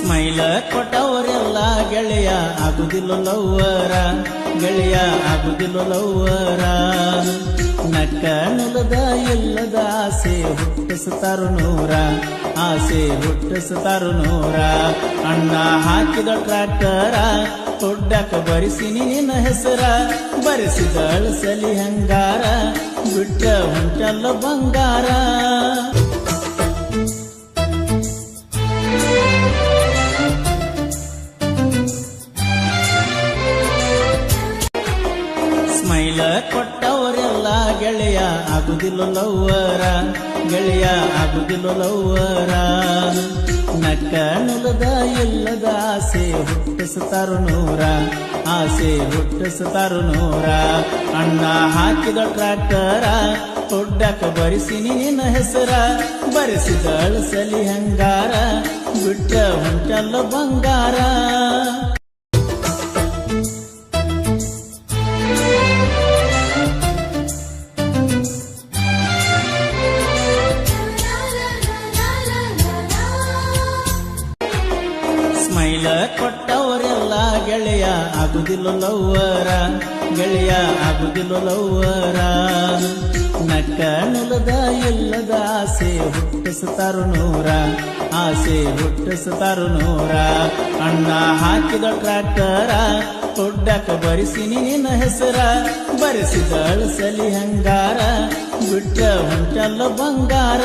ಸ್ಮೈಲ ಕೊಟ್ಟವರೆಲ್ಲ ಗೆಳೆಯ ಆಗುದಿಲ್ಲ ಲವ್ವರ, ಗೆಳೆಯ ಆಗುದಿಲ್ಲ ಲವ್ವರ. ನಕ್ಕ ನುಲದ ಇಲ್ಲದ ಆಸೆ ಹುಟ್ಟಿಸುತ್ತಾರು ನೂರ, ಆಸೆ ಹುಟ್ಟಿಸುತ್ತಾರು ನೂರ. ಅಣ್ಣ ಹಾಕಿದ ಟ್ರ್ಯಾಕ್ಟರ ತೊಡ್ಡಕ ಬರಿಸಿನಿ ನಿನ್ನ ಹೆಸರ, ಬರೆಸಿದ ಅಳಸಲಿ ಹಂಗಾರ ಬಿಟ್ಟ ಹೊಂಟಲ್ಲ ಬಂಗಾರ. ಸ್ಮೈಲ ಕೊಟ್ಟವರೆಲ್ಲ ಗೆಳೆಯ ಆಗುದಿಲ್ಲ ಲವ್ವರ, ಗೆಳೆಯ ಆಗುದಿಲ್ಲ ಲವ್ವರ. ನಕ್ಕ ನುಲದ ಇಲ್ಲದ ಆಸೆ ಹುಟ್ಟಿಸುತ್ತಾರು ನೂರ, ಆಸೆ ಹುಟ್ಟಿಸುತ್ತಾರು ನೂರ. ಅಣ್ಣ ಹಾಕಿದ ಟ್ರ್ಯಾಕ್ಟರ ತೊಡ್ಡಕ ಬರಿಸಿನಿ ನಿನ್ನ ಹೆಸರ, ಬರೆಸಿದ ಅಳಸಲಿ ಹಂಗಾರ ಬಿಟ್ಟ ಹೊಂಟಲ್ಲ ಬಂಗಾರ. ಸ್ಮೈಲ ಕೊಟ್ಟವರೆಲ್ಲ ಗೆಳೆಯ ಆಗುದಿಲ್ಲ ಲವ್ವರ, ಗೆಳೆಯ ಆಗುದಿಲ್ಲ ಲವ್ವರ. ನಕ್ಕ ನುಲದ ಇಲ್ಲದ ಆಸೆ ಹುಟ್ಟಿಸುತ್ತಾರು ನೂರ, ಆಸೆ ಹುಟ್ಟಿಸುತ್ತಾರು ನೂರ. ಅಣ್ಣ ಹಾಕಿದ ಟ್ರ್ಯಾಕ್ಟರ ತೊಡ್ಡಕ ಬರಿಸಿನಿ ನಿನ್ನ ಹೆಸರ, ಬರೆಸಿದ ಅಳಸಲಿ ಹಂಗಾರ ಬಿಟ್ಟ ಹೊಂಟಲ್ಲ ಬಂಗಾರ.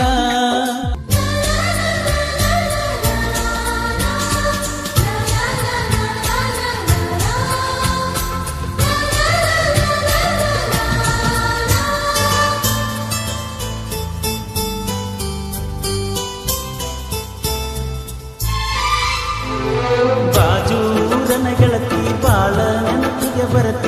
ಬಾಜೂರನ ಗೆಳತಿ ಬಾಳ ನೆನಪಿಗೆ ಬರತಿ,